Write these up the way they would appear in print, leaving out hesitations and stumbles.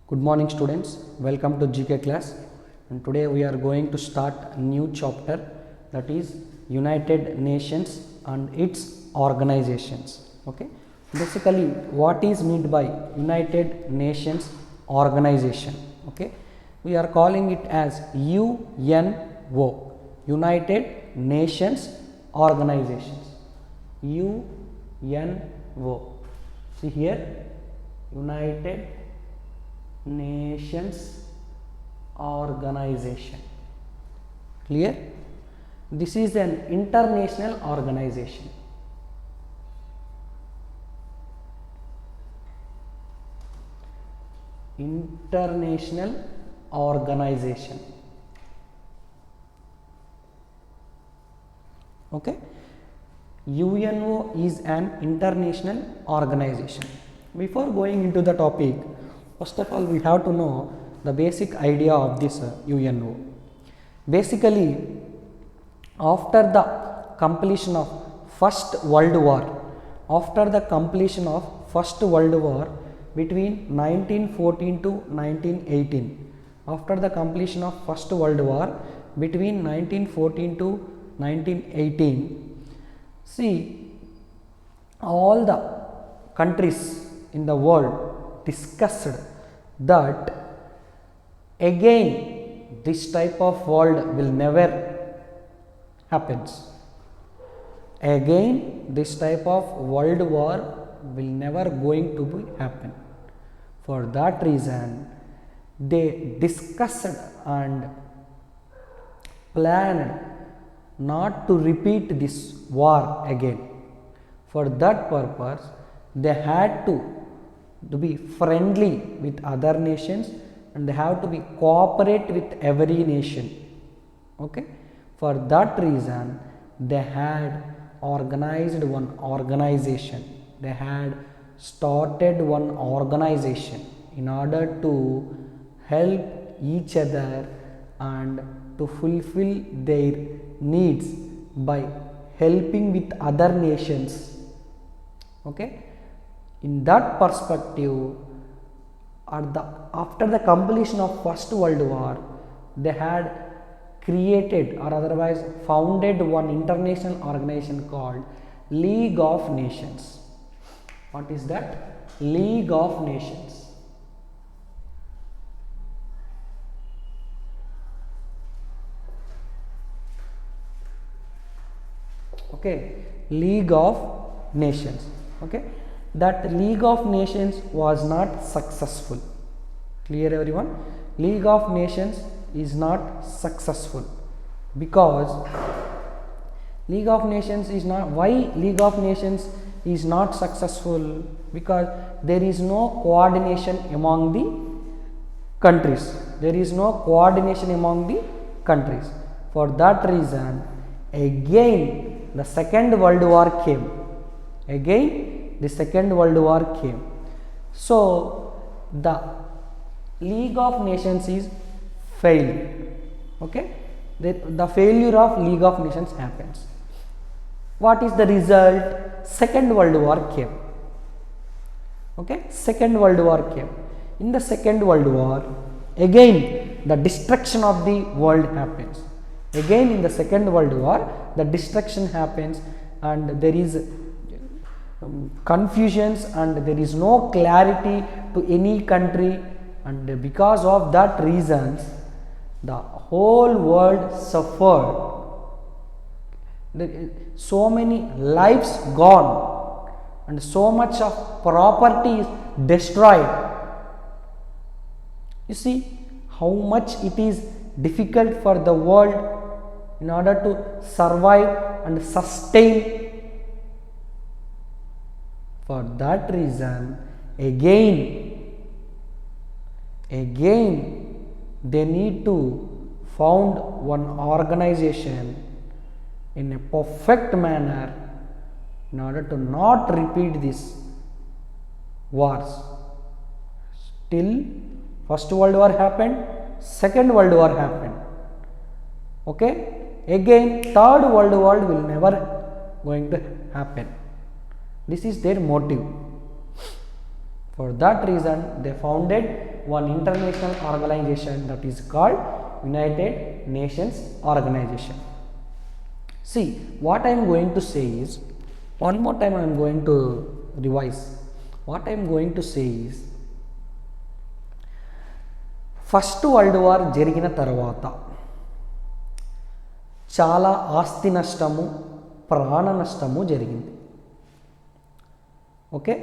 Good morning students, welcome to GK class, and today we are going to start a new chapter, that is United Nations and its organizations. Okay, basically what is meant by United Nations organization? Okay, we are calling it as UNO, United Nations organizations. UNO, see here, United Nations organization. Clear? This is an international organization. International organization. Okay, UNO is an international organization. Before going into the topic, first of all we have to know the basic idea of this UNO. Basically, after the completion of First World War, between 1914 to 1918, after the completion of First World War between 1914 to 1918, see, all the countries in the world discussed that again this type of world will never happens. Again this type of world war will never going to be happen. For that reason they discussed and planned not to repeat this war again. For that purpose they had to be friendly with other nations, and they have to be cooperate with every nation. Okay, for that reason they had organized one organization, they had started one organization in order to help each other and to fulfill their needs by helping with other nations. Okay, in that perspective, after the completion of First World War, they had created or otherwise founded one international organization called League of Nations. What is that? League of Nations. Okay, League of Nations. Okay, that League of Nations was not successful. Clear everyone? League of Nations is not successful because League of Nations is not, why League of Nations is not successful? Because there is no coordination among the countries. There is no coordination among the countries. For that reason, again the Second World War came. Again the Second World War came. So the League of Nations is failed. Okay, the failure of League of Nations happens. What is the result? Second World War came. Okay, Second World War came. In the Second World War, again the destruction of the world happens. Again in the Second World War, the destruction happens, and there is confusions and there is no clarity to any country, and because of that reasons the whole world suffered. So many lives gone and so much of property is destroyed. You see how much it is difficult for the world in order to survive and sustain. For that reason, again they need to found one organization in a perfect manner in order to not repeat these wars. Still First World War happened, Second World War happened. Okay, again Third World War will never going to happen. This is their motive. For that reason, they founded one international organization that is called United Nations Organization. See, what I am going to say is, one more time I am going to revise. What I am going to say is, first world war జరిగిన తర్వాత చాలా ఆస్తి నష్టము, ప్రాణ నష్టము జరిగింది. Okay,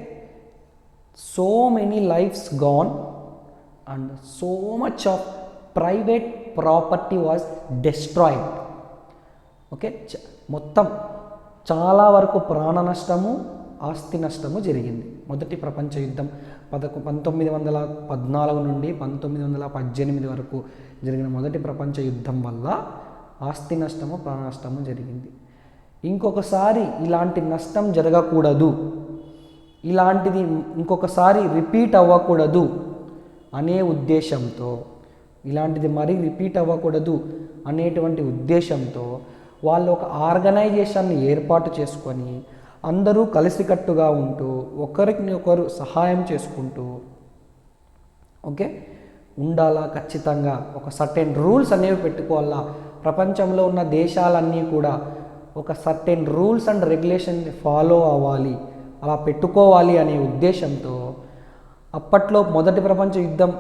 so many lifes gone and so much of private property was destroyed. Okay, మొత్తం చాలా వరకు ప్రాణ నష్టము, ఆస్తి నష్టము జరిగింది. మొదటి ప్రపంచ యుద్ధం 1914 నుండి 1918 వరకు జరిగిన మొదటి ప్రపంచ యుద్ధం వల్ల ఆస్తి నష్టము, ప్రాణ నష్టము జరిగింది. ఇంకొకసారి ఇలాంటి నష్టం జరగకూడదు, ఇలాంటిది ఇంకొకసారి రిపీట్ అవ్వకూడదు అనే ఉద్దేశంతో, ఇలాంటిది మరీ రిపీట్ అవ్వకూడదు అనేటువంటి ఉద్దేశంతో వాళ్ళు ఒక ఆర్గనైజేషన్ని ఏర్పాటు చేసుకొని అందరూ కలిసికట్టుగా ఉంటూ ఒకరికి ఒకరు సహాయం చేసుకుంటూ ఓకే ఉండాలా. ఖచ్చితంగా ఒక సర్టెన్ రూల్స్ అనేవి పెట్టుకోవాలా. ప్రపంచంలో ఉన్న దేశాలన్నీ కూడా ఒక సర్టెన్ రూల్స్ అండ్ రెగ్యులేషన్ని ఫాలో అవ్వాలి, అలా పెట్టుకోవాలి అనే ఉద్దేశంతో అప్పట్లో మొదటి ప్రపంచ యుద్ధం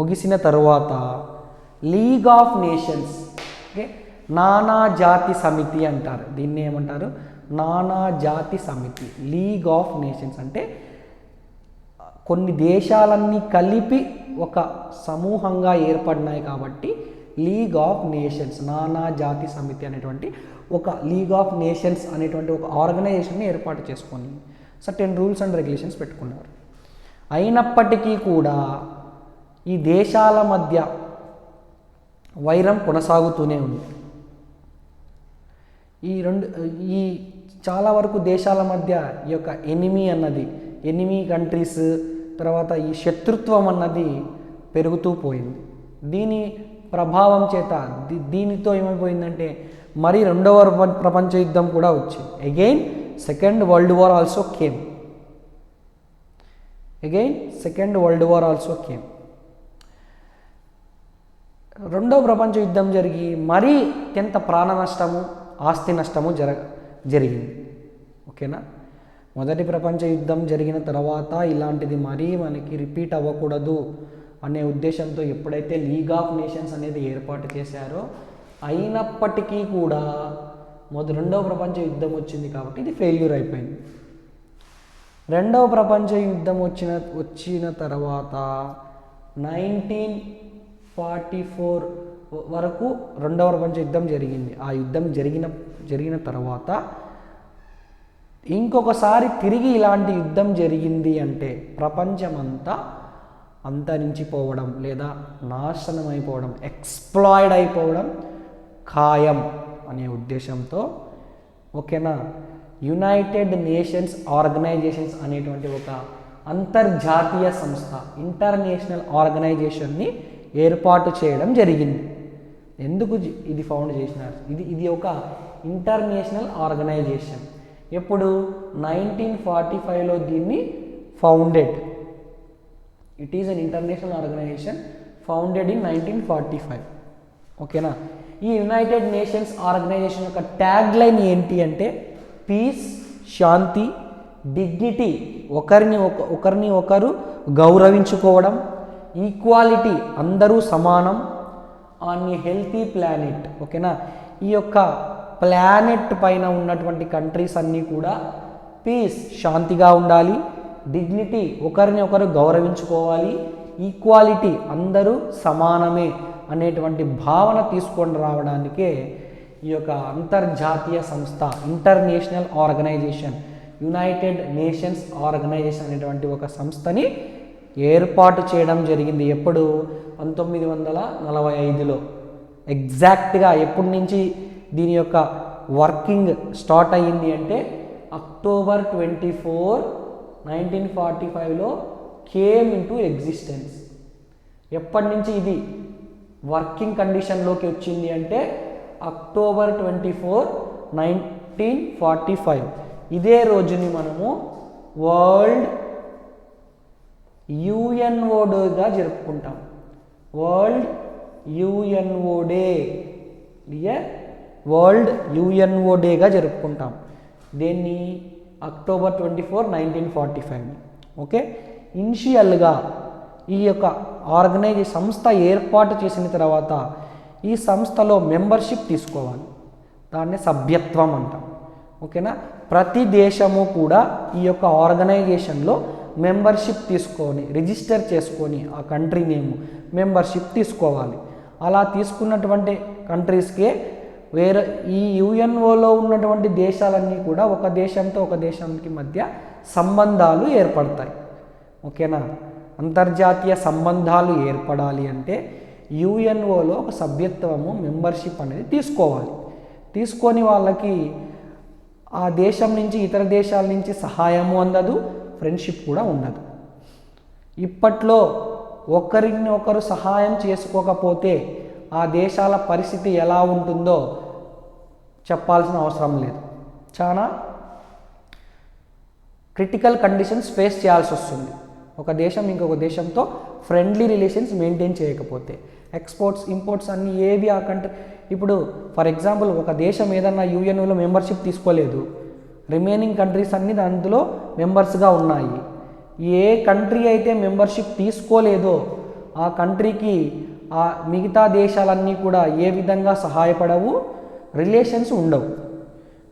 ముగిసిన తరువాత లీగ్ ఆఫ్ నేషన్స్, ఓకే, నానా జాతి సమితి అంటారు. దీన్ని ఏమంటారు? నానా జాతి సమితి. లీగ్ ఆఫ్ నేషన్స్ అంటే కొన్ని దేశాలన్నీ కలిపి ఒక సమూహంగా ఏర్పడినాయి కాబట్టి లీగ్ ఆఫ్ నేషన్స్, నానా జాతి సమితి అనేటువంటి ఒక లీగ్ ఆఫ్ నేషన్స్ అనేటువంటి ఒక ఆర్గనైజేషన్ని ఏర్పాటు చేసుకొని సర్టెన్ రూల్స్ అండ్ రెగ్యులేషన్స్ పెట్టుకున్నారు. అయినప్పటికీ కూడా ఈ దేశాల మధ్య వైరం కొనసాగుతూనే ఉంది. ఈ చాలా వరకు దేశాల మధ్య ఈ యొక్క ఎనిమీ కంట్రీస్ తర్వాత ఈ శత్రుత్వం అన్నది పెరుగుతూ పోయింది. దీని ప్రభావం చేత దీనితో ఏమైపోయిందంటే మరి రెండవ ప్రపంచ యుద్ధం కూడా వచ్చింది. Again second world war also came. రెండవ ప్రపంచ యుద్ధం జరిగి మరీ ఎంత ప్రాణ నష్టము, ఆస్తి నష్టము జరిగింది. ఓకేనా, మొదటి ప్రపంచ యుద్ధం జరిగిన తర్వాత ఇలాంటిది మరీ మనకి రిపీట్ అవ్వకూడదు అనే ఉద్దేశంతో ఎప్పుడైతే లీగ్ ఆఫ్ నేషన్స్ అనేది ఏర్పాటు చేశారో, అయినప్పటికీ కూడా రెండవ ప్రపంచ యుద్ధం వచ్చింది కాబట్టి ఇది ఫెయిల్యూర్ అయిపోయింది. రెండవ ప్రపంచ యుద్ధం వచ్చిన తర్వాత 1944 వరకు రెండవ ప్రపంచ యుద్ధం జరిగింది. ఆ యుద్ధం జరిగిన తర్వాత ఇంకొకసారి తిరిగి ఇలాంటి యుద్ధం జరిగింది అంటే ప్రపంచమంతా అంతరించిపోవడం లేదా నాశనం అయిపోవడం, ఎక్స్ప్లాయిడ్ అయిపోవడం ఖాయం అనే ఉద్దేశంతో ఓకేనా యునైటెడ్ నేషన్స్ ఆర్గనైజేషన్స్ అనేటువంటి ఒక అంతర్జాతీయ సంస్థ, ఇంటర్నేషనల్ ఆర్గనైజేషన్ని ఏర్పాటు చేయడం జరిగింది. ఎందుకు ఇది ఫౌండ్ చేసినారు? ఇది ఒక ఇంటర్నేషనల్ ఆర్గనైజేషన్. ఎప్పుడు 1945లో దీన్ని founded. It is an international organisation founded in 1945. ఓకేనా, ఈ యునైటెడ్ నేషన్స్ ఆర్గనైజేషన్ యొక్క ట్యాగ్ లైన్ ఏంటి అంటే పీస్, శాంతి, డిగ్నిటీ, ఒకరిని ఒకరు గౌరవించుకోవడం, ఈక్వాలిటీ, అందరూ సమానం, ఆన్ ఏ హెల్తీ ప్లానెట్. ఓకేనా, ఈ యొక్క ప్లానెట్ పైన ఉన్నటువంటి కంట్రీస్ అన్నీ కూడా పీస్, శాంతిగా ఉండాలి, డిగ్నిటీ, ఒకరిని ఒకరు గౌరవించుకోవాలి, ఈక్వాలిటీ, అందరూ సమానమే అనేటువంటి భావన తీసుకొని రావడానికే ఈ యొక్క అంతర్జాతీయ సంస్థ international organisation, United Nations organisation అనేటువంటి ఒక సంస్థని ఏర్పాటు చేయడం జరిగింది. ఎప్పుడు? 1945లో. ఎగ్జాక్ట్గా ఎప్పటి నుంచి దీని యొక్క వర్కింగ్ స్టార్ట్ అయ్యింది అంటే October 24, 1945లో కేమ్ ఇంటూ ఎగ్జిస్టెన్స్. ఎప్పటి నుంచి ఇది వర్కింగ్ కండిషన్లోకి వచ్చింది అంటే October 24, 1945. ఇదే రోజుని మనము వరల్డ్ యుఎన్ఓ డేగా జరుపుకుంటాం. World UNO day, world UNO డేగా జరుపుకుంటాం. దేన్ని? అక్టోబర్ 24, 1945. ఓకే, ఇనిషియల్గా ఈ యొక్క సంస్థ ఏర్పాటు చేసిన తర్వాత ఈ సంస్థలో మెంబర్షిప్ తీసుకోవాలి. దాన్ని సభ్యత్వం అంటాం. ఓకేనా, ప్రతి దేశము కూడా ఈ యొక్క ఆర్గనైజేషన్లో మెంబర్షిప్ తీసుకొని రిజిస్టర్ చేసుకొని ఆ కంట్రీ నేమ్ మెంబర్షిప్ తీసుకోవాలి. అలా తీసుకున్నటువంటి కంట్రీస్కే వేరే ఈ యుఎన్ఓలో ఉన్నటువంటి దేశాలన్నీ కూడా ఒక దేశంతో ఒక దేశానికి మధ్య సంబంధాలు ఏర్పడతాయి. ఓకేనా, అంతర్జాతీయ సంబంధాలు ఏర్పడాలి అంటే యుఎన్ఓలో ఒక సభ్యత్వము మెంబర్షిప్ అనేది తీసుకోవాలి. తీసుకొని వాళ్ళకి ఆ దేశం నుంచి ఇతర దేశాల నుంచి సహాయము అందదు, ఫ్రెండ్షిప్ కూడా ఉండదు. ఇప్పట్లో ఒకరిని ఒకరు సహాయం చేసుకోకపోతే ఆ దేశాల పరిస్థితి ఎలా ఉంటుందో చెప్పాల్సిన అవసరం లేదు. చాలా క్రిటికల్ కండిషన్స్ ఫేస్ చేయాల్సి వస్తుంది ఒక దేశం ఇంకొక దేశంతో ఫ్రెండ్లీ రిలేషన్స్ మెయింటైన్ చేయకపోతే. ఎక్స్పోర్ట్స్ ఇంపోర్ట్స్ అన్నీ ఏవి ఆ కంట్రీ, ఇప్పుడు ఫర్ ఎగ్జాంపుల్ ఒక దేశం ఏదన్నా యుఎన్ఓలో మెంబర్షిప్ తీసుకోలేదు, రిమైనింగ్ కంట్రీస్ అన్నీ అందులో మెంబర్స్గా ఉన్నాయి. ఏ కంట్రీ అయితే మెంబర్షిప్ తీసుకోలేదో ఆ కంట్రీకి ఆ మిగతా దేశాలన్నీ కూడా ఏ విధంగా సహాయపడవు, రిలేషన్స్ ఉండవు.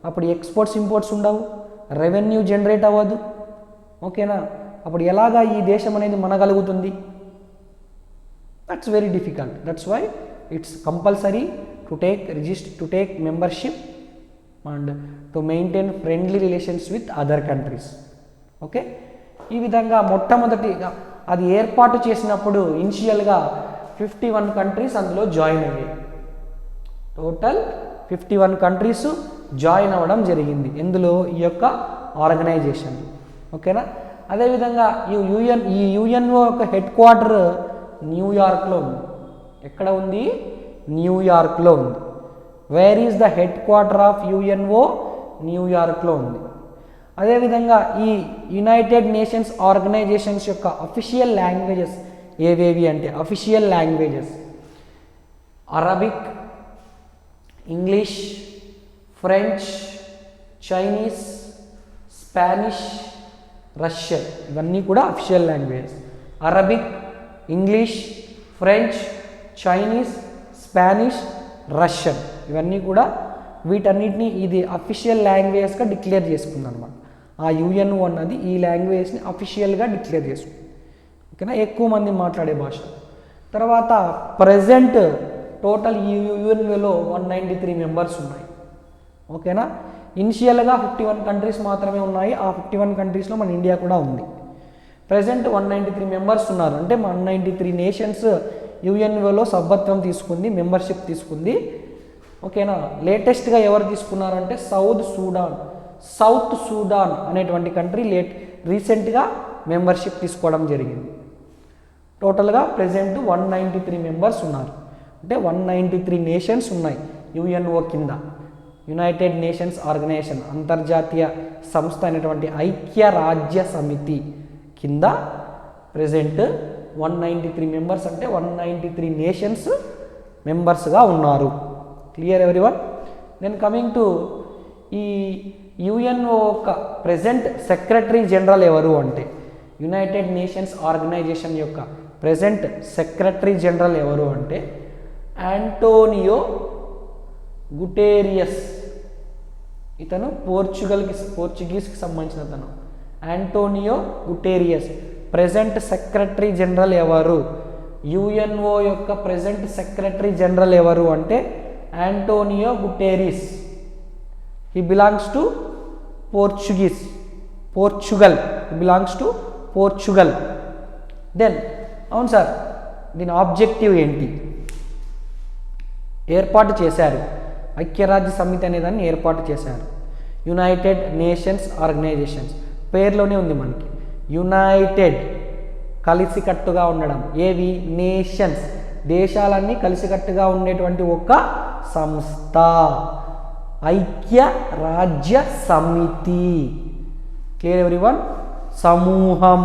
అప్పుడు ఎక్స్పోర్ట్స్ ఇంపోర్ట్స్ ఉండవు, రెవెన్యూ జనరేట్ అవ్వదు. ఓకేనా, అప్పుడు ఎలాగా ఈ దేశం అనేది మనగలుగుతుంది? That's very difficult. That's why it's compulsory to take membership and to maintain friendly relations with other countries. Okay, ఈ విధంగా మొట్టమొదటిగా అది ఏర్పాటు చేసినప్పుడు ఇనిషియల్గా 51 కంట్రీస్ అందులో జాయిన్ అయ్యాయి. టోటల్ 51 కంట్రీస్ జాయిన్ అవ్వడం జరిగింది ఇందులో ఈ యొక్క ఆర్గనైజేషన్. ఓకేనా, అదేవిధంగా ఈ యుఎన్ఓ యొక్క హెడ్ క్వార్టర్ న్యూయార్క్లో ఉంది. ఎక్కడ ఉంది? న్యూయార్క్లో ఉంది. Where is the head quarter of UNO? న్యూయార్క్లో ఉంది. అదేవిధంగా ఈ యునైటెడ్ నేషన్స్ ఆర్గనైజేషన్స్ యొక్క అఫీషియల్ లాంగ్వేజెస్ ఏవేవి అంటే official languages Arabic, English, French, Chinese, Spanish, Russian, ఇవన్నీ కూడా official languages. Arabic, English, French, Chinese, Spanish, Russian, ఇవన్నీ కూడా వీటన్నిటిని ఇది అఫీషియల్ లాంగ్వేజ్గా డిక్లేర్ చేసుకుంది అనమాట. ఆ యుఎన్ఓ అన్నది ఈ లాంగ్వేజ్ని అఫీషియల్గా డిక్లేర్ చేసుకుంది. ఓకేనా, ఎక్కువ మంది మాట్లాడే భాష. తర్వాత ప్రజెంట్ టోటల్ ఈ యుఎన్ఓలో 193 మెంబర్స్ ఉన్నాయి. ఓకేనా, ఇనిషియల్గా 51 కంట్రీస్ మాత్రమే ఉన్నాయి. ఆ 51 కంట్రీస్లో మన ఇండియా కూడా ఉంది. ప్రజెంట్ 193 మెంబర్స్ ఉన్నారు. అంటే 193 నేషన్స్ యుఎన్ఓలో సభ్యత్వం తీసుకుంది, మెంబర్షిప్ తీసుకుంది. ఓకేనా, లేటెస్ట్గా ఎవరు తీసుకున్నారంటే సౌత్ సూడాన్ అనేటువంటి కంట్రీ రీసెంట్గా మెంబర్షిప్ తీసుకోవడం జరిగింది. టోటల్గా ప్రజెంట్ 193 మెంబర్స్ ఉన్నారు. అంటే 193 నేషన్స్ ఉన్నాయి యుఎన్ఓ కింద. యునైటెడ్ నేషన్స్ ఆర్గనైజేషన్, అంతర్జాతీయ సంస్థ అయినటువంటి ఐక్యరాజ్య సమితి కింద ప్రజెంట్ 193 మెంబర్స్, అంటే 193 నేషన్స్ మెంబర్స్గా ఉన్నారు. Clear everyone? Then coming to ఈ యుఎన్ఓ యొక్క ప్రెజెంట్ సెక్రటరీ జనరల్ ఎవరు అంటే యునైటెడ్ నేషన్స్ ఆర్గనైజేషన్ యొక్క ప్రెజెంట్ సెక్రటరీ జనరల్ ఎవరు అంటే ఆంటోనియో గుటేరియస్. ఇతను పోర్చుగీస్కి సంబంధించిన అతను. Antonio Guterres present secretary general ఎవరు? యుఎన్ఓ యొక్క ప్రెజెంట్ సెక్రటరీ జనరల్ ఎవరు అంటే Antonio Guterres. He belongs to Portugal. Then అవును సార్, దీని ఆబ్జెక్టివ్ ఏంటి? ఏర్పాటు చేశారు, ఐక్యరాజ్య సమితి అనే దాన్ని ఏర్పాటు చేశారు. యునైటెడ్ నేషన్స్ ఆర్గనైజేషన్స్ పేర్లోనే ఉంది మనకి. యునైటెడ్ కలిసికట్టుగా ఉండడం, ఏవి? నేషన్స్ దేశాలన్నీ కలిసికట్టుగా ఉండేటువంటి ఒక సంస్థ. ఐక్య రాజ్య సమితి. Clear everyone? సమూహం.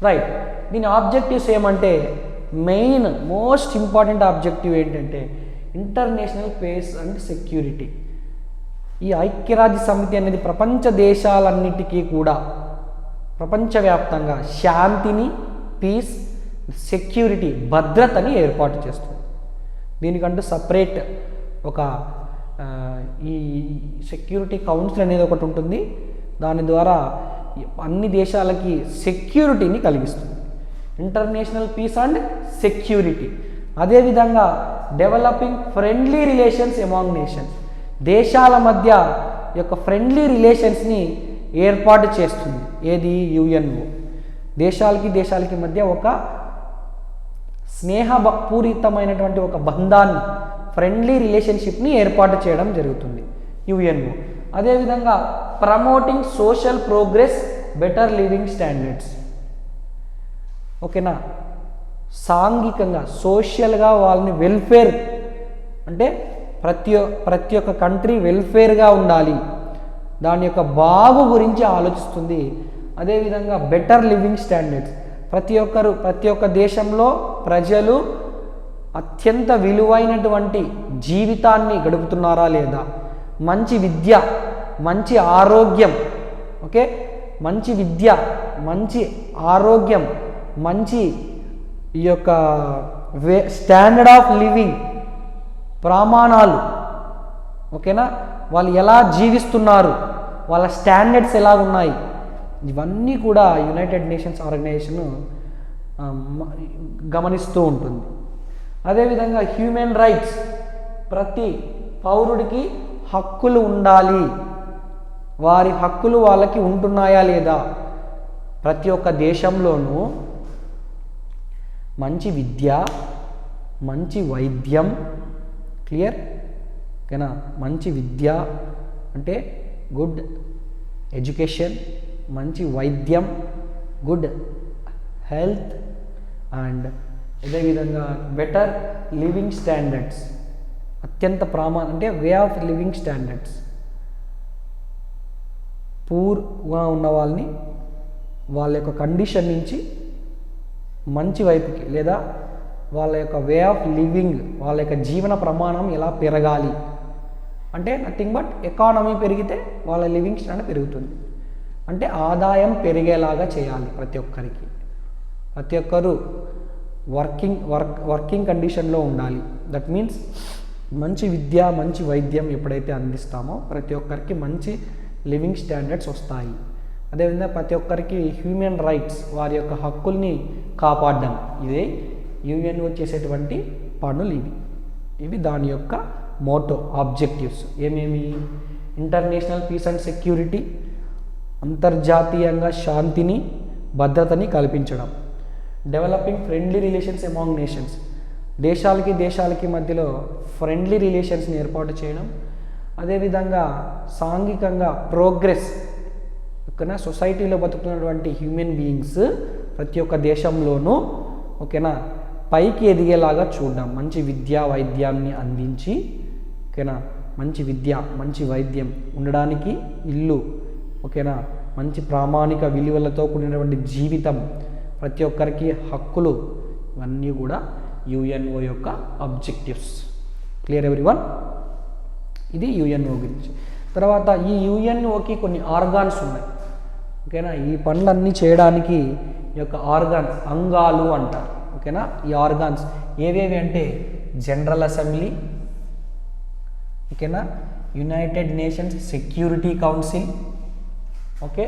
రైట్. దీని ఆబ్జెక్టివ్స్ ఏమంటే మెయిన్ మోస్ట్ ఇంపార్టెంట్ ఆబ్జెక్టివ్ ఏంటంటే ఇంటర్నేషనల్ పీస్ అండ్ సెక్యూరిటీ. ఈ ఐక్యరాజ్య సమితి అనేది ప్రపంచ దేశాలన్నిటికీ కూడా ప్రపంచవ్యాప్తంగా శాంతిని, పీస్, సెక్యూరిటీ, భద్రతని ఏర్పాటు చేస్తుంది. దీనికంటూ సపరేట్ ఒక ఈ సెక్యూరిటీ కౌన్సిల్ అనేది ఒకటి ఉంటుంది. దాని ద్వారా అన్ని దేశాలకి సెక్యూరిటీని కలిగిస్తుంది. International peace and security. అదేవిధంగా developing friendly relations among nations, దేశాల మధ్య యొక్క ఫ్రెండ్లీ రిలేషన్స్ని ఏర్పాటు చేస్తుంది. ఏది? యుఎన్ఓ. దేశాలకి మధ్య ఒక స్నేహపూరితమైనటువంటి ఒక బంధాన్ని, ఫ్రెండ్లీ రిలేషన్షిప్ని ఏర్పాటు చేయడం జరుగుతుంది యుఎన్ఓ. అదేవిధంగా promoting social progress, better living standards. ఓకేనా, సాంఘికంగా సోషల్గా వాళ్ళని వెల్ఫేర్ అంటే ప్రతి ఒక్క కంట్రీ వెల్ఫేర్గా ఉండాలి, దాని యొక్క బాగు గురించి ఆలోచిస్తుంది. అదేవిధంగా బెటర్ లివింగ్ స్టాండర్డ్స్, ప్రతి ఒక్క దేశంలో ప్రజలు అత్యంత విలువైనటువంటి జీవితాన్ని గడుపుతున్నారా లేదా, మంచి విద్య, మంచి ఆరోగ్యం, ఓకే, మంచి విద్య, మంచి ఆరోగ్యం, మంచి ఈ యొక్క స్టాండర్డ్ ఆఫ్ లివింగ్ ప్రమాణాలు, ఓకేనా, వాళ్ళు ఎలా జీవిస్తున్నారు, వాళ్ళ స్టాండర్డ్స్ ఎలా ఉన్నాయి, ఇవన్నీ కూడా యునైటెడ్ నేషన్స్ ఆర్గనైజేషన్ గమనిస్తూ ఉంటుంది. అదేవిధంగా హ్యూమన్ రైట్స్, ప్రతి పౌరుడికి హక్కులు ఉండాలి, వారి హక్కులు వాళ్ళకి ఉంటున్నాయా లేదా. ప్రతి ఒక్క దేశంలోనూ మంచి విద్య, మంచి వైద్యం, క్లియర్, ఓకేనా, మంచి విద్య అంటే గుడ్ ఎడ్యుకేషన్, మంచి వైద్యం, గుడ్ హెల్త్ అండ్ అదేవిధంగా బెటర్ లివింగ్ స్టాండర్డ్స్, అత్యంత అంటే వే ఆఫ్ లివింగ్ స్టాండర్డ్స్. పూర్గా ఉన్న వాళ్ళని వాళ్ళ యొక్క కండిషన్ నుంచి మంచి వైపుకి, లేదా వాళ్ళ యొక్క వే ఆఫ్ లివింగ్, వాళ్ళ యొక్క జీవన ప్రమాణం ఎలా పెరగాలి అంటే నథింగ్ బట్ ఎకానమీ పెరిగితే వాళ్ళ లివింగ్ స్టాండర్డ్ పెరుగుతుంది. అంటే ఆదాయం పెరిగేలాగా చేయాలి ప్రతి ఒక్కరికి. ప్రతి ఒక్కరు వర్కింగ్ కండిషన్లో ఉండాలి. దట్ మీన్స్ మంచి విద్య, మంచి వైద్యం ఎప్పుడైతే అందిస్తామో ప్రతి ఒక్కరికి మంచి లివింగ్ స్టాండర్డ్స్ వస్తాయి. అదేవిధంగా ప్రతి ఒక్కరికి హ్యూమన్ రైట్స్, వారి యొక్క హక్కుల్ని కాపాడడం, ఇదే యుఎన్ఓ చేసేటువంటి పనులు. ఇవి దాని యొక్క మోటో ఆబ్జెక్టివ్స్. ఏమేమి? ఇంటర్నేషనల్ పీస్ అండ్ సెక్యూరిటీ, అంతర్జాతీయంగా శాంతిని, భద్రతని కల్పించడం. Developing friendly relations among nations, దేశాలకి మధ్యలో ఫ్రెండ్లీ రిలేషన్స్ని ఏర్పాటు చేయడం. అదేవిధంగా సాంఘికంగా ప్రోగ్రెస్, ఓకేనా, సొసైటీలో బతుకుతున్నటువంటి హ్యూమన్ బీయింగ్స్ ప్రతి ఒక్క దేశంలోనూ, ఓకేనా, పైకి ఎదిగేలాగా చూడడం. మంచి విద్యా వైద్యాన్ని అందించి, ఓకేనా, మంచి విద్య, మంచి వైద్యం, ఉండడానికి ఇల్లు, ఓకేనా, మంచి ప్రామాణిక విలువలతో కూడినటువంటి జీవితం, ప్రతి ఒక్కరికి హక్కులు, ఇవన్నీ కూడా యుఎన్ఓ యొక్క ఆబ్జెక్టివ్స్. Clear everyone? ఇది యుఎన్ఓ గురించి. తర్వాత ఈ యుఎన్ఓకి కొన్ని ఆర్గాన్స్ ఉన్నాయి, ఓకేనా. ఈ పనులన్నీ చేయడానికి ఈ యొక్క ఆర్గాన్స్, అంగాలు అంటారు, ఓకేనా. ఈ ఆర్గాన్స్ ఏవేవి అంటే జనరల్ అసెంబ్లీ, ఓకేనా, United Nations security council, okay,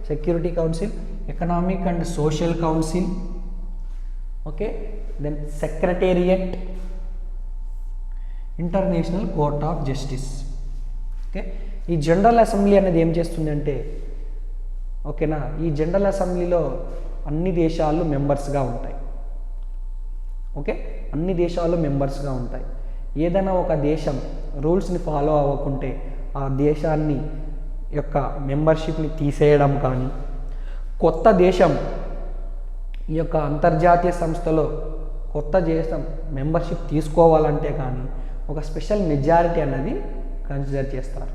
security council, economic and social council, okay, then secretariat, international court of justice. Okay, ఈ జనరల్ అసెంబ్లీ అనేది ఏం చేస్తుందంటే, ఓకేనా, ఈ జనరల్ అసెంబ్లీలో అన్ని దేశాలు మెంబర్స్గా ఉంటాయి. ఓకే, అన్ని దేశాలు మెంబర్స్గా ఉంటాయి. ఏదైనా ఒక దేశం రూల్స్ని ఫాలో అవ్వకుంటే ఆ దేశాన్ని యొక్క మెంబర్షిప్ని తీసేయడం కానీ, కొత్త దేశం ఈ యొక్క అంతర్జాతీయ సంస్థలో కొత్త దేశం మెంబర్షిప్ తీసుకోవాలంటే కానీ ఒక స్పెషల్ మెజారిటీ అన్నది కన్సిడర్ చేస్తారు.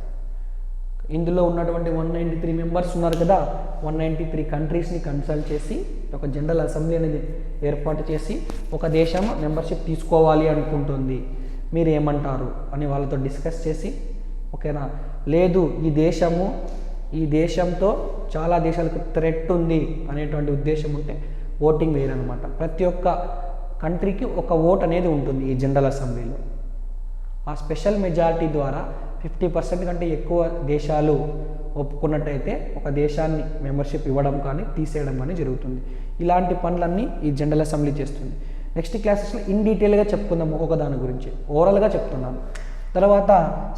ఇందులో ఉన్నటువంటి 193 మెంబర్స్ ఉన్నారు కదా, 193 కంట్రీస్ని కన్సల్ట్ చేసి ఒక జనరల్ అసెంబ్లీ అనేది ఏర్పాటు చేసి ఒక దేశం మెంబర్షిప్ తీసుకోవాలి అనుకుంటుంది, మీరు ఏమంటారు అని వాళ్ళతో డిస్కస్ చేసి, ఓకేనా, లేదు ఈ దేశంతో చాలా దేశాలకు థ్రెట్ ఉంది అనేటువంటి ఉద్దేశం ఉంటే ఓటింగ్ వేయరనమాట. ప్రతి ఒక్క కంట్రీకి ఒక ఓట్ అనేది ఉంటుంది ఈ జనరల్ అసెంబ్లీలో. ఆ స్పెషల్ మెజారిటీ ద్వారా 50% కంటే ఎక్కువ దేశాలు ఒప్పుకున్నట్టయితే ఒక దేశాన్ని మెంబర్షిప్ ఇవ్వడం కానీ తీసేయడం కానీ జరుగుతుంది. ఇలాంటి పనులన్నీ ఈ జనరల్ అసెంబ్లీ చేస్తుంది. నెక్స్ట్ క్లాసెస్లో ఇన్ డీటెయిల్గా చెప్పుకుందాం ఒక్కొక్క దాని గురించి, ఓవరాల్గా చెప్తున్నాను. తర్వాత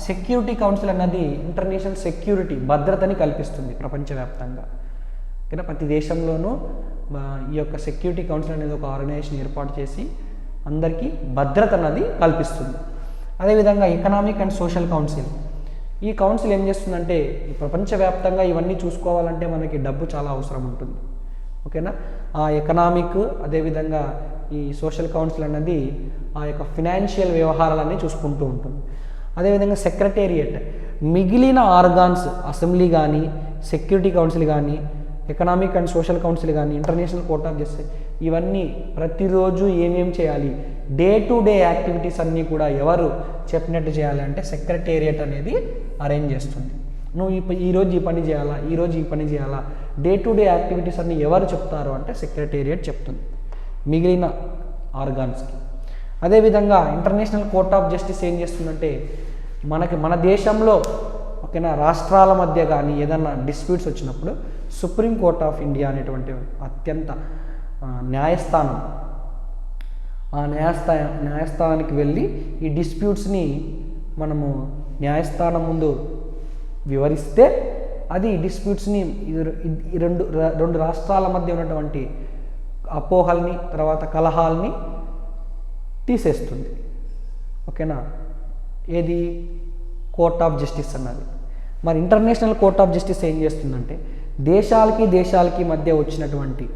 సెక్యూరిటీ కౌన్సిల్ అన్నది ఇంటర్నేషనల్ సెక్యూరిటీ భద్రతని కల్పిస్తుంది ప్రపంచవ్యాప్తంగా. ఓకేనా, ప్రతి దేశంలోనూ ఈ యొక్క సెక్యూరిటీ కౌన్సిల్ అనేది ఒక ఆర్గనైజేషన్ ఏర్పాటు చేసి అందరికీ భద్రత అన్నది కల్పిస్తుంది. అదేవిధంగా ఎకనామిక్ అండ్ సోషల్ కౌన్సిల్, ఈ కౌన్సిల్ ఏం చేస్తుందంటే ఈ ప్రపంచవ్యాప్తంగా ఇవన్నీ చూసుకోవాలంటే మనకి డబ్బు చాలా అవసరం ఉంటుంది. ఓకేనా, ఆ ఎకనామిక్ అదేవిధంగా ఈ సోషల్ కౌన్సిల్ అన్నది ఆ యొక్క ఫినాన్షియల్ వ్యవహారాలన్నీ చూసుకుంటూ ఉంటుంది. అదేవిధంగా సెక్రటేరియట్, మిగిలిన ఆర్గాన్స్ అసెంబ్లీ కానీ, సెక్యూరిటీ కౌన్సిల్ కానీ, ఎకనామిక్ అండ్ సోషల్ కౌన్సిల్ కానీ, ఇంటర్నేషనల్ కోర్ట్ ఆఫ్ జస్టిస్, ఇవన్నీ ప్రతిరోజు ఏమేం చేయాలి, డే టు డే యాక్టివిటీస్ అన్నీ కూడా ఎవరు చెప్పినట్టు చేయాలి అంటే సెక్రటేరియట్ అనేది అరేంజ్ చేస్తుంది. నువ్వు ఈరోజు ఈ పని చేయాలా, ఈరోజు ఈ పని చేయాలా, డే టు డే యాక్టివిటీస్ అన్నీ ఎవరు చెప్తారు అంటే సెక్రటేరియట్ చెప్తుంది మిగిలిన ఆర్గాన్స్కి. అదేవిధంగా ఇంటర్నేషనల్ కోర్ట్ ఆఫ్ జస్టిస్ ఏం చేస్తుందంటే మన దేశంలో, ఓకేనా, రాష్ట్రాల మధ్య కానీ ఏదన్నా డిస్ప్యూట్స్ వచ్చినప్పుడు సుప్రీం కోర్ట్ ఆఫ్ ఇండియా అనేటువంటి అత్యంత న్యాయస్థానం, ఆ న్యాయస్థానానికి వెళ్ళి ఈ డిస్ప్యూట్స్ని మనము న్యాయస్థానం ముందు వివరిస్తే అది డిస్ప్యూట్స్ని రెండు రాష్ట్రాల మధ్య ఉన్నటువంటి అపోహల్ని తర్వాత కలహాల్ని తీసేస్తుంది. ఓకేనా, ఏది కోర్ట్ ఆఫ్ జస్టిస్ అన్నది. మరి ఇంటర్నేషనల్ కోర్ట్ ఆఫ్ జస్టిస్ ఏం చేస్తుందంటే దేశాలకి మధ్య వచ్చినటువంటి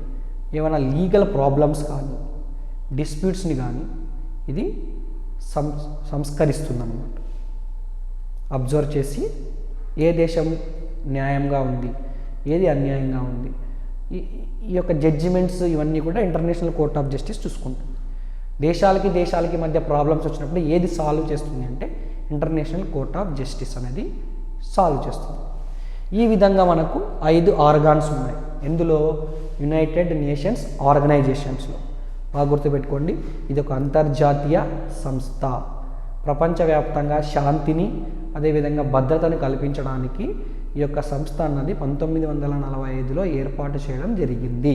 ఏమైనా లీగల్ ప్రాబ్లమ్స్ కానీ డిస్ప్యూట్స్ని కానీ ఇది సంస్కరిస్తుందన్నమాట. అబ్జర్వ్ చేసి ఏ దేశం న్యాయంగా ఉంది, ఏది అన్యాయంగా ఉంది, ఈ యొక్క జడ్జిమెంట్స్ ఇవన్నీ కూడా ఇంటర్నేషనల్ కోర్ట్ ఆఫ్ జస్టిస్ చూసుకుంటుంది. దేశాలకి మధ్య ప్రాబ్లమ్స్ వచ్చినప్పుడు ఏది సాల్వ్ చేస్తుంది అంటే ఇంటర్నేషనల్ కోర్ట్ ఆఫ్ జస్టిస్ అనేది సాల్వ్ చేస్తుంది. ఈ విధంగా మనకు 5 ఆర్గాన్స్ ఉన్నాయి. ఎందులో యునైటెడ్ నేషన్స్ ఆర్గనైజేషన్స్లో. బాగా గుర్తుపెట్టుకోండి, ఇది ఒక అంతర్జాతీయ సంస్థ. ప్రపంచవ్యాప్తంగా శాంతిని అదేవిధంగా భద్రతను కల్పించడానికి ఈ యొక్క సంస్థ అన్నది 1945లో ఏర్పాటు చేయడం జరిగింది.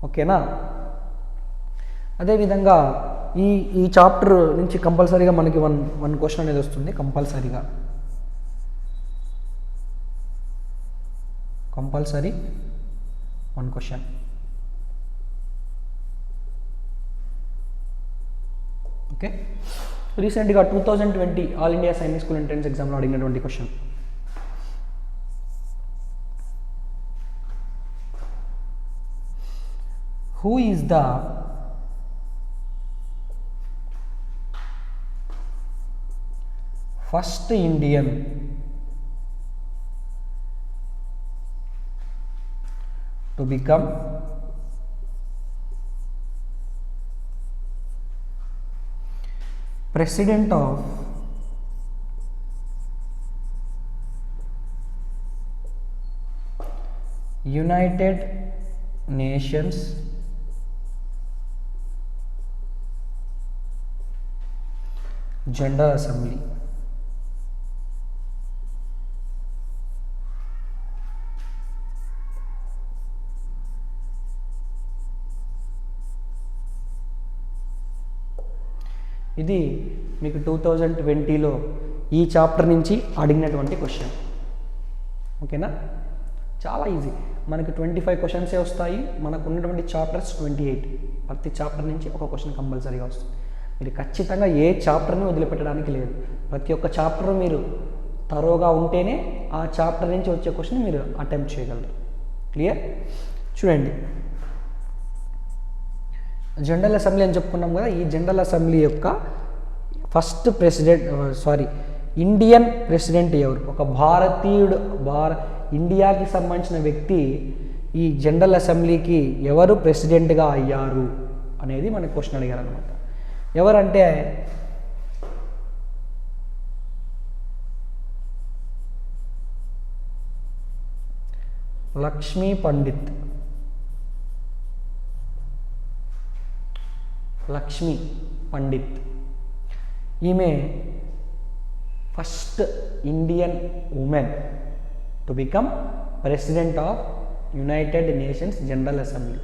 ఓకేనా, అదేవిధంగా ఈ చాప్టర్ నుంచి కంపల్సరీగా మనకి వన్ క్వశ్చన్ అనేది వస్తుంది. Compulsory 1 question. ఓకే, రీసెంట్గా 2020 all India Sainik school entrance ఎగ్జామ్లో అడిగినటువంటి question. Who is the first Indian to become president of United Nations General Assembly? ఇది మీకు 2020లో ఈ చాప్టర్ నుంచి అడిగినటువంటి క్వశ్చన్. ఓకేనా, చాలా ఈజీ. మనకి 25 క్వశ్చన్సే వస్తాయి. మనకు ఉన్నటువంటి చాప్టర్స్ 28. ప్రతి చాప్టర్ నుంచి ఒక క్వశ్చన్ కంపల్సరీగా వస్తుంది. మీరు ఖచ్చితంగా ఏ చాప్టర్ని వదిలిపెట్టడానికి లేదు. ప్రతి ఒక్క చాప్టర్ మీరు తరోగా ఉంటేనే ఆ చాప్టర్ నుంచి వచ్చే క్వశ్చన్ మీరు అటెంప్ట్ చేయగలరు. క్లియర్? చూడండి, జనరల్ అసెంబ్లీ అని చెప్పుకున్నాం కదా. ఈ జనరల్ అసెంబ్లీ యొక్క ఫస్ట్ ఇండియన్ ప్రెసిడెంట్ ఎవరు, ఒక భారతీయుడు ఇండియాకి సంబంధించిన వ్యక్తి ఈ జనరల్ అసెంబ్లీకి ఎవరు ప్రెసిడెంట్గా అయ్యారు అనేది మనకు క్వశ్చన్ అడిగారు అనమాట. ఎవరంటే లక్ష్మీ పండిత్. లక్ష్మీ పండిత్ ఈమె first Indian women to become president of United Nations general assembly.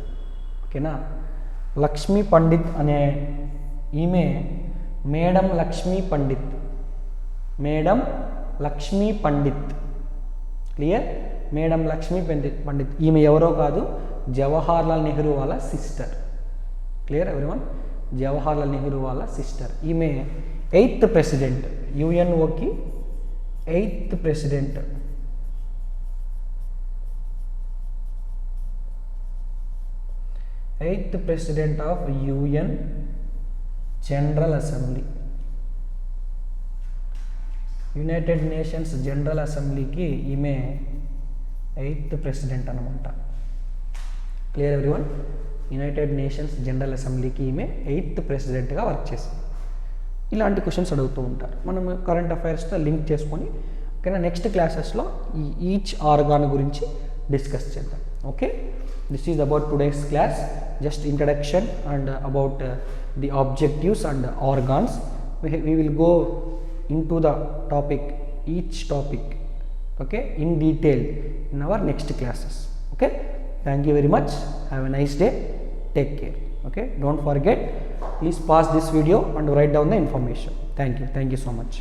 ఓకేనా, లక్ష్మీ పండిత్ అనే ఈమె madam Lakshmi Pandit. Madam Lakshmi Pandit, clear? Madam Lakshmi Pandit ఈమె ఎవరో కాదు, జవహర్లాల్ నెహ్రూ వాళ్ళ sister. Clear everyone? Jawaharlal Nehru వాళ్ళ సిస్టర్. ఈమె 8th ప్రెసిడెంట్, యుఎన్ఓకి 8th president. Eighth president of UN general assembly. United Nations general అసెంబ్లీకి ఈమె 8th ప్రెసిడెంట్ అనమాట. Clear everyone? United Nations general అసెంబ్లీకి ఈమె 8th ప్రెసిడెంట్గా వర్క్ చేసింది. ఇలాంటి క్వశ్చన్స్ అడుగుతూ ఉంటారు. మనం కరెంట్ అఫైర్స్తో లింక్ చేసుకొని ఓకేనా నెక్స్ట్ క్లాసెస్లో ఈచ్ ఆర్గాన్ గురించి డిస్కస్ చేద్దాం. Okay, this is about today's class, just introduction and about the objectives and organs. We will go into the topic, each topic, okay, in detail in our next classes. Okay, thank you very much, have a nice day, take care. Okay, don't forget, please pause this video and write down the information. Thank you so much.